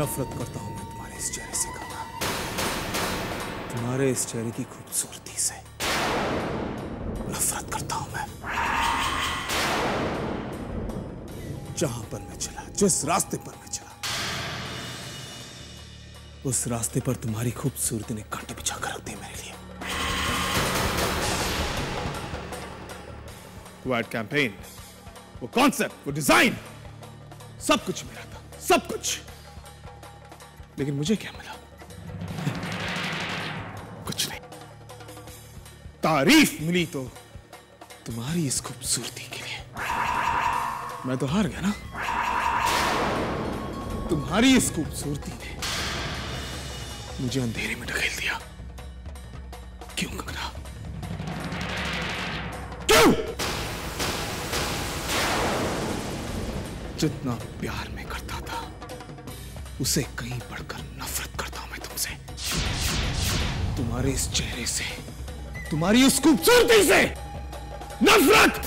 नफरत करता हूं मैं तुम्हारे इस चेहरे से कंगना, तुम्हारे इस चेहरे की खूबसूरती से नफरत करता हूं मैं। जहां पर मैं चला, जिस रास्ते पर मैं चला, उस रास्ते पर तुम्हारी खूबसूरती ने कांटे बिछा कर रख दिए मेरे लिए। वो एड कैंपेन, वो कॉन्सेप्ट, वो डिजाइन, सब कुछ मेरा था, सब कुछ। लेकिन मुझे क्या मिला? कुछ नहीं। तारीफ मिली तो तुम्हारी इस खूबसूरती के लिए। मैं तो हार गया ना। तुम्हारी इस खूबसूरती ने मुझे अंधेरे में ढकेल दिया। क्यों कंगना? क्यों? जितना प्यार मैं करता था उसे कहीं बढ़कर नफरत करता हूं मैं तुमसे, तुम्हारे इस चेहरे से, तुम्हारी उस खूबसूरती से नफरत।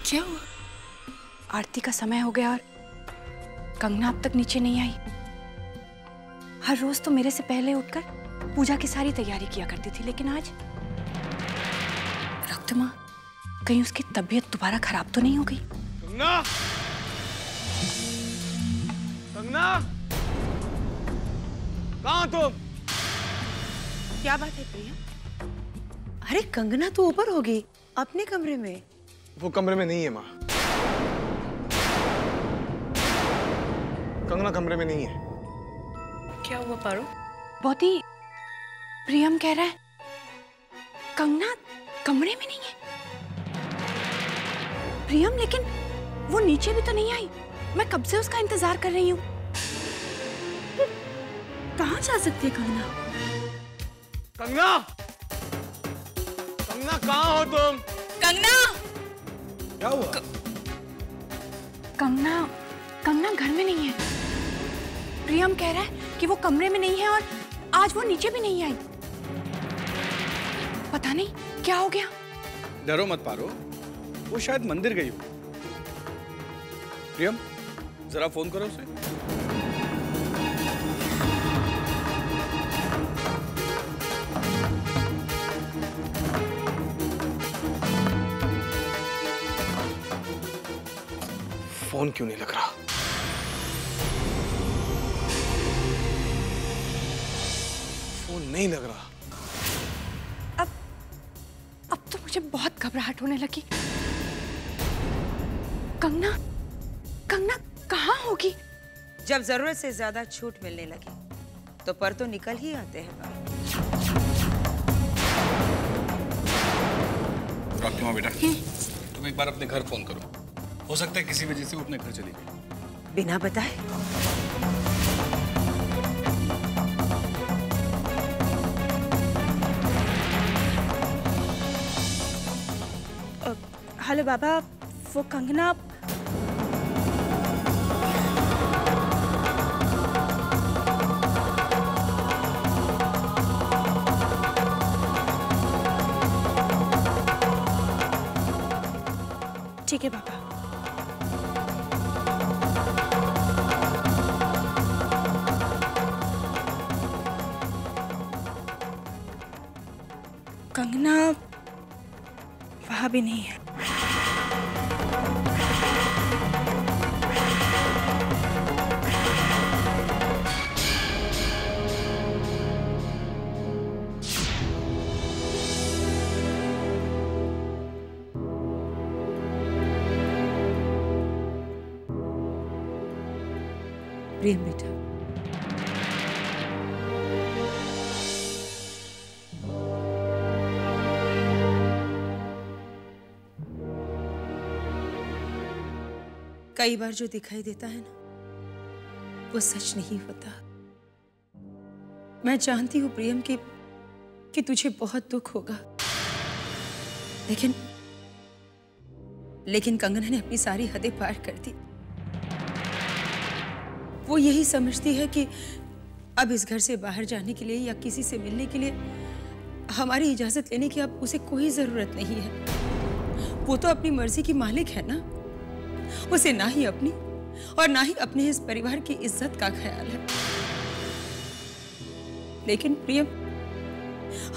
क्या हुआ? आरती का समय हो गया और कंगना अब तक नीचे नहीं आई। हर रोज तो मेरे से पहले उठकर पूजा की सारी तैयारी किया करती थी, लेकिन आज रक्त माँ, कहीं उसकी तबीयत दोबारा खराब तो नहीं हो गई? कंगना! कंगना! कहाँ तुम? क्या बात है प्रिया? अरे कंगना तो ऊपर होगी, अपने कमरे में। वो कमरे में नहीं है माँ। कंगना कमरे में नहीं है। क्या हुआ पारो? बहुत ही प्रियम कह रहा है कंगना कमरे में नहीं है। प्रियम, लेकिन वो नीचे भी तो नहीं आई। मैं कब से उसका इंतजार कर रही हूँ। कहाँ जा सकती है कंगना? कंगना! कंगना कहाँ हो तुम? कंगना! क्या हुआ? कंगना घर में नहीं है। प्रियम कह रहा है कि वो कमरे में नहीं है और आज वो नीचे भी नहीं आई। पता नहीं क्या हो गया। डरो मत पारो, वो शायद मंदिर गई हो। प्रियम, जरा फोन करो उसे। फोन क्यों नहीं लग रहा? फोन नहीं लग रहा। अब तो मुझे बहुत घबराहट होने लगी। कंगना कहाँ होगी? जब जरूरत से ज्यादा छूट मिलने लगी तो पर तो निकल ही आते हैं बाहर। रॉकी बेटा, तुम एक बार अपने घर फोन करो। हो सकता है किसी वजह से वो अपने घर चली गई। बिना बताए? हेलो बाबा, वो कंगना ठीक है बाबा। कंगना वहां भी नहीं है। प्रियम बेटा, कई बार जो दिखाई देता है ना, वो सच नहीं होता। मैं जानती हूँ प्रियम कि तुझे बहुत दुख होगा, लेकिन कंगना ने अपनी सारी हदें पार कर दी। वो यही समझती है कि अब इस घर से बाहर जाने के लिए या किसी से मिलने के लिए हमारी इजाजत लेने की अब उसे कोई जरूरत नहीं है। वो तो अपनी मर्जी की मालिक है ना। उसे ना ही अपनी और ना ही अपने इस परिवार की इज्जत का ख्याल है। लेकिन प्रियम,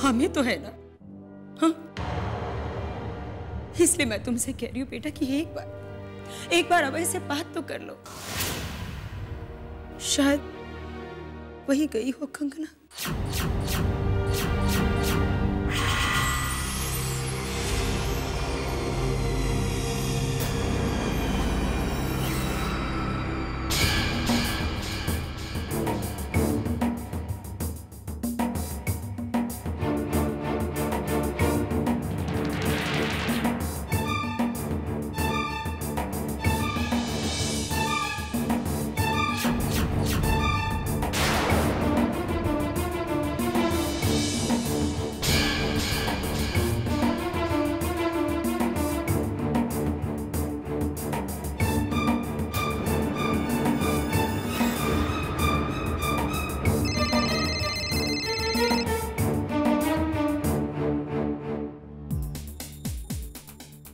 हमें तो है ना, हाँ? इसलिए मैं तुमसे कह रही हूँ बेटा कि एक बार अभय से बात तो कर लो। शायद वही गई हो कंगना।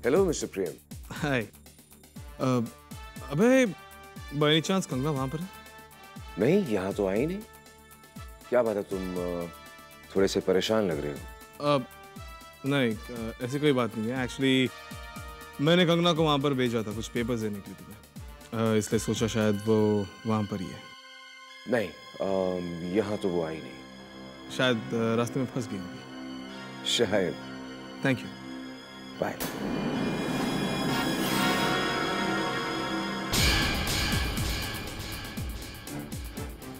हेलो मिस्टर प्रियम। हाय। अबे बाय एनी चांस कंगना वहां पर है? नहीं, यहाँ तो आई नहीं। क्या बात है, तुम थोड़े से परेशान लग रहे हो? नहीं, ऐसी कोई बात नहीं है। एक्चुअली मैंने कंगना को वहां पर भेजा था कुछ पेपर्स देने के लिए, इसलिए सोचा शायद वो वहां पर ही है। नहीं, यहाँ तो वो आई नहीं। शायद रास्ते में फंस गई होगी। शायद। Thank you. बाय।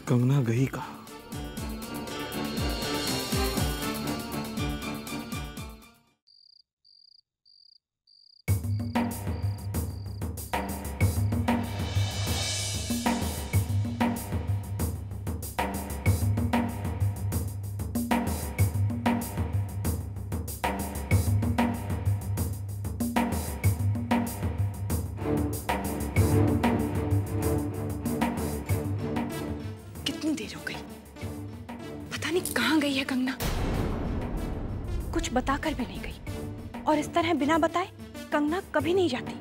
कंगना गई कहाँ? कहाँ गई है कंगना? कुछ बताकर भी नहीं गई, और इस तरह बिना बताए कंगना कभी नहीं जाती।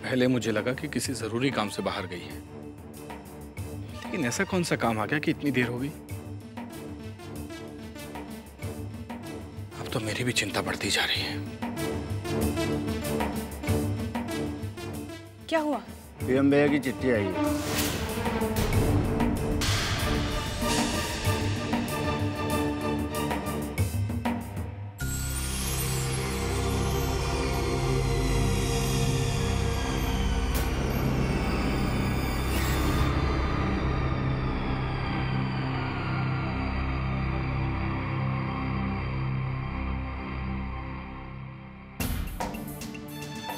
पहले मुझे लगा कि किसी जरूरी काम से बाहर गई है, लेकिन ऐसा कौन सा काम आ गया कि इतनी देर हो गई? अब तो मेरी भी चिंता बढ़ती जा रही है। क्या हुआ? प्रियम भैया की चिट्ठी आई है।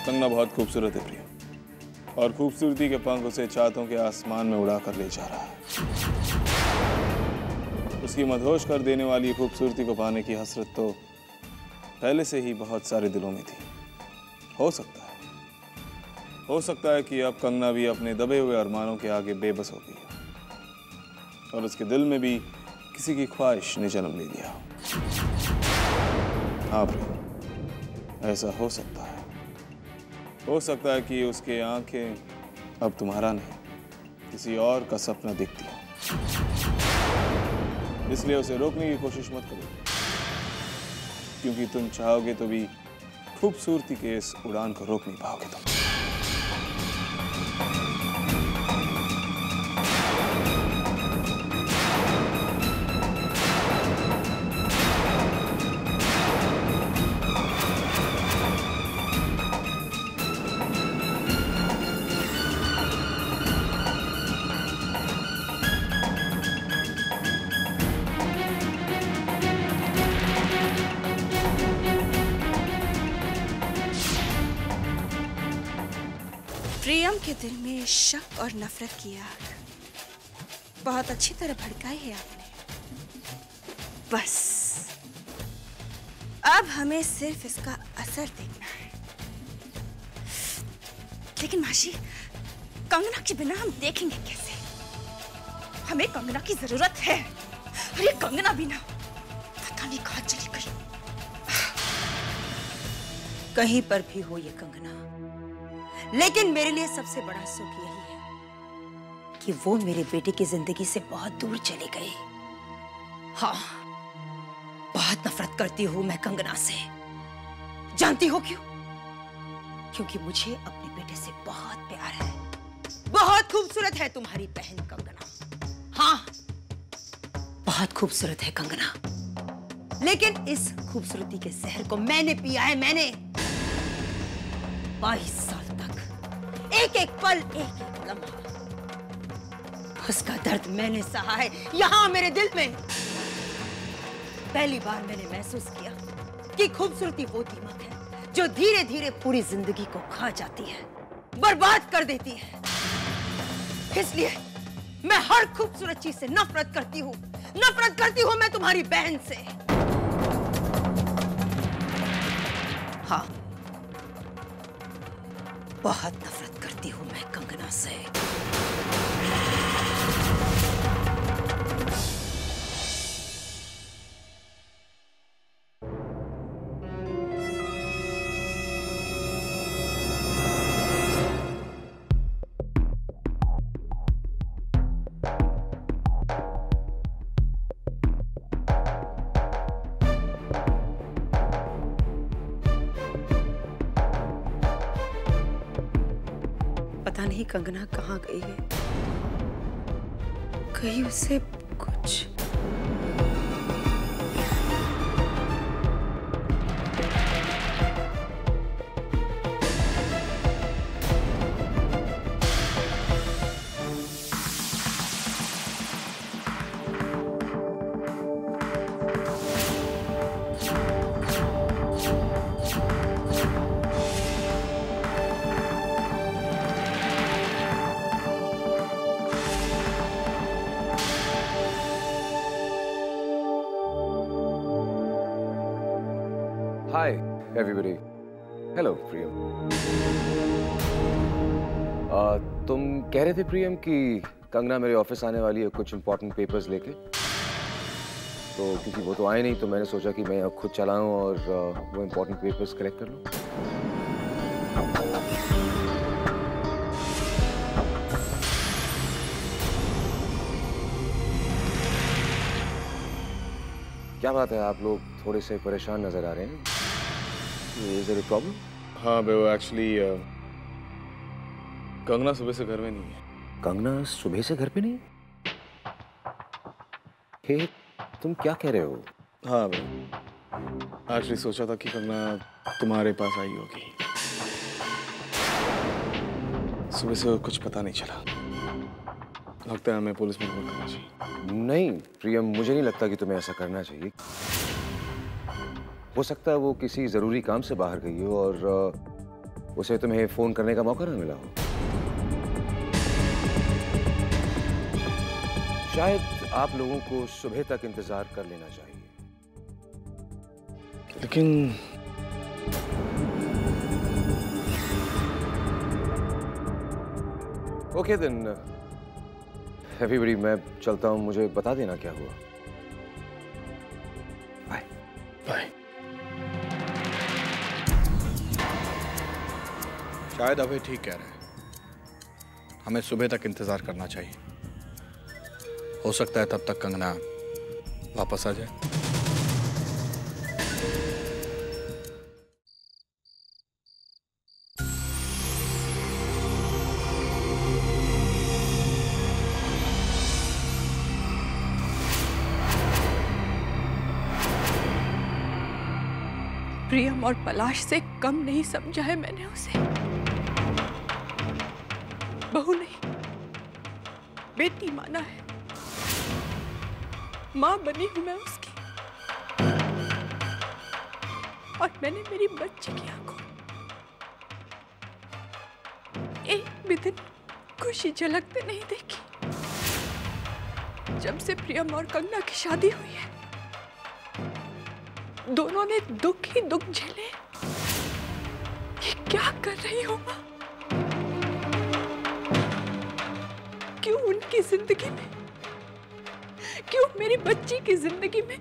कंगना बहुत खूबसूरत है प्रिया, और खूबसूरती के पंख उसे चाहतों के आसमान में उड़ा कर ले जा रहा है। उसकी मदहोश कर देने वाली खूबसूरती को पाने की हसरत तो पहले से ही बहुत सारे दिलों में थी। हो सकता है कि अब कंगना भी अपने दबे हुए अरमानों के आगे बेबस हो गई है, और उसके दिल में भी किसी की ख्वाहिश ने जन्म ले लिया। हाँ प्रिया, ऐसा हो सकता है। हो सकता है कि उसके आंखें अब तुम्हारा नहीं, किसी और का सपना देखती हैं। इसलिए उसे रोकने की कोशिश मत करो, क्योंकि तुम चाहोगे तो भी खूबसूरती के इस उड़ान को रोक नहीं पाओगे तुम। प्रियम के दिल में शक और नफरत की आग बहुत अच्छी तरह भड़काई है आपने। बस अब हमें सिर्फ इसका असर देखना है। लेकिन मासी, कंगना के बिना हम देखेंगे कैसे? हमें कंगना की जरूरत है। अरे कंगना बिना पता नहीं कहां चली गई। कहीं पर भी हो ये कंगना, लेकिन मेरे लिए सबसे बड़ा सुख यही है कि वो मेरे बेटे की जिंदगी से बहुत दूर चली गई। हाँ, बहुत नफरत करती हूं मैं कंगना से। जानती हो क्यों? क्योंकि मुझे अपने बेटे से बहुत प्यार है। बहुत खूबसूरत है तुम्हारी बहन कंगना। हाँ, बहुत खूबसूरत है कंगना, लेकिन इस खूबसूरती के जहर को मैंने पिया है। मैंने 22 साल तक एक एक पल, एक एक लम्हा उसका दर्द मैंने सहा है यहां मेरे दिल में। पहली बार मैंने महसूस किया कि खूबसूरती वो दीमक है जो धीरे धीरे पूरी जिंदगी को खा जाती है, बर्बाद कर देती है। इसलिए मैं हर खूबसूरत चीज से नफरत करती हूँ। नफरत करती हूँ मैं तुम्हारी बहन से। हाँ, बहुत नफरत करती हूँ मैं कंगना से। पता नहीं कंगना कहाँ गई है। कहीं उसे कुछ हाय एवरीबॉडी। हेलो प्रियम। तुम कह रहे थे प्रियम कि कंगना मेरे ऑफिस आने वाली है कुछ इंपॉर्टेंट पेपर्स लेके। तो क्योंकि वो तो आए नहीं तो मैंने सोचा कि मैं अब खुद चलाऊं और वो इंपॉर्टेंट पेपर्स कलेक्ट कर लूं। क्या बात है, आप लोग थोड़े से परेशान नजर आ रहे हैं। Is there a problem? हाँ बेवो, एक्चुअली कंगना सुबह से घर में नहीं है। कंगना सुबह से घर पे नहीं? हे, तुम क्या कह रहे हो? हाँ बेवो, एक्चुअली सोचा था कि कंगना तुम्हारे पास आई होगी। सुबह से कुछ पता नहीं चला। लगता है हमें पुलिस में रिपोर्ट करना चाहिए। नहीं प्रियम, मुझे नहीं लगता कि तुम्हें ऐसा करना चाहिए। हो सकता है वो किसी जरूरी काम से बाहर गई हो और उसे तुम्हें फोन करने का मौका न मिला हो। शायद आप लोगों को सुबह तक इंतजार कर लेना चाहिए। लेकिन ओके देन एवरीबॉडी, मैं चलता हूं। मुझे बता देना क्या हुआ। Bye bye. शायद अभय ठीक कह रहे हैं, हमें सुबह तक इंतजार करना चाहिए। हो सकता है तब तक कंगना वापस आ जाए। प्रियम और पलाश से कम नहीं समझा है मैंने उसे। बहू नहीं, बेटी माना है। मां बनी हूं मैं उसकी, और मैंने मेरी बच्ची की आंखों एक भी दिन खुशी झलकते नहीं देखी। जब से प्रियम और कंगना की शादी हुई है, दोनों ने दुख ही दुख झेले। ये क्या कर रही हो माँ? क्यों उनकी जिंदगी में, क्यों मेरी बच्ची की जिंदगी में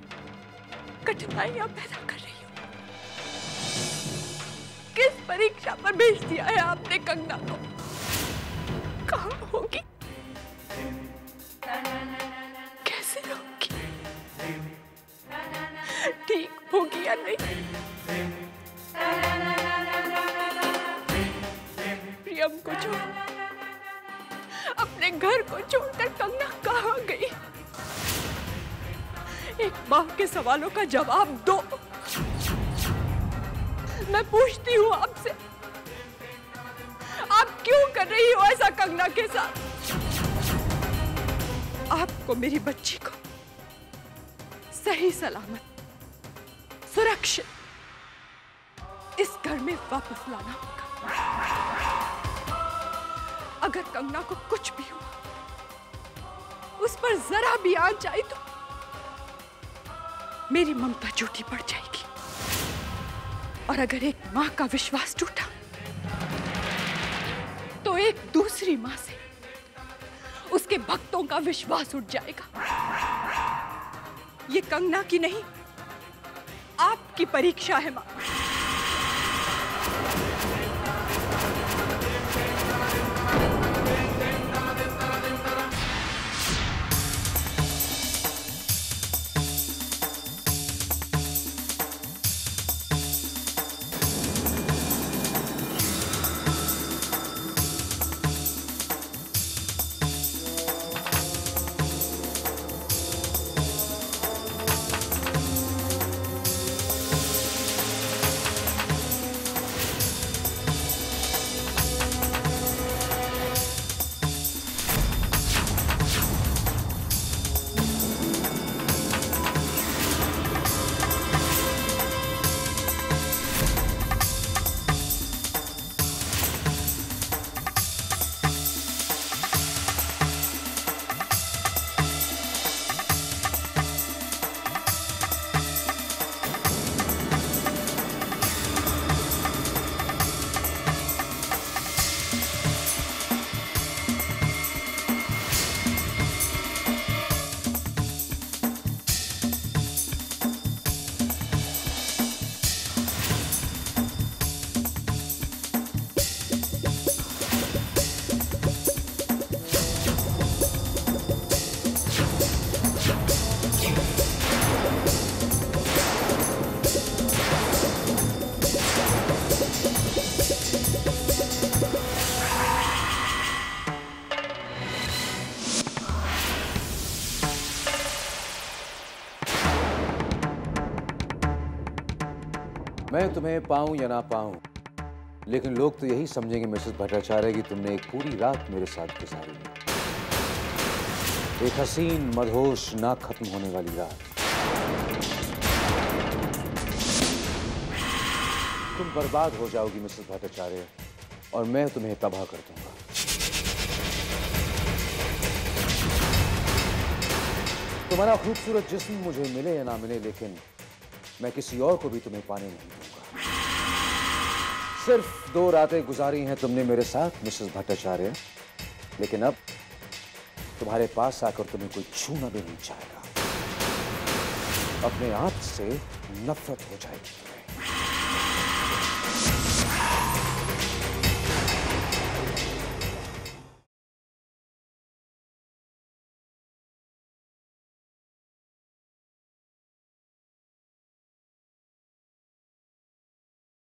कठिनाइयां पैदा कर रही हो? किस परीक्षा पर भेज दिया है आपने कंगना को? कहाँ होगी, कैसे होगी, ठीक होगी या नहीं? प्रियम को छोड़, अपने घर को छोड़कर कंगना कहाँ गई? एक मां के सवालों का जवाब दो। मैं पूछती हूँ आपसे, आप क्यों कर रही हो ऐसा कंगना के साथ? आपको मेरी बच्ची को सही सलामत, सुरक्षित इस घर में वापस लाना होगा। अगर कंगना को कुछ भी हुआ, उस पर जरा भी आंच आई तो मेरी ममता झूठी पड़ जाएगी। और अगर एक मां का विश्वास टूटा तो एक दूसरी मां से उसके भक्तों का विश्वास उठ जाएगा। ये कंगना की नहीं, आपकी परीक्षा है मां। मैं तुम्हें पाऊं या ना पाऊं, लेकिन लोग तो यही समझेंगे मिसेस भट्टाचार्य कि तुमने एक पूरी रात मेरे साथ गुजारी है। एक हसीन मदहोश ना खत्म होने वाली रात। तुम बर्बाद हो जाओगी मिसेस भट्टाचार्य, और मैं तुम्हें तबाह कर दूंगा। तुम्हारा खूबसूरत जिस्म मुझे मिले या ना मिले, लेकिन मैं किसी और को भी तुम्हें पाने नहीं दूंगा। सिर्फ 2 रातें गुजारी हैं तुमने मेरे साथ मिसेस भट्टाचार्य, लेकिन अब तुम्हारे पास आकर तुम्हें कोई छूना भी नहीं चाहेगा। अपने आप से नफरत हो जाएगी।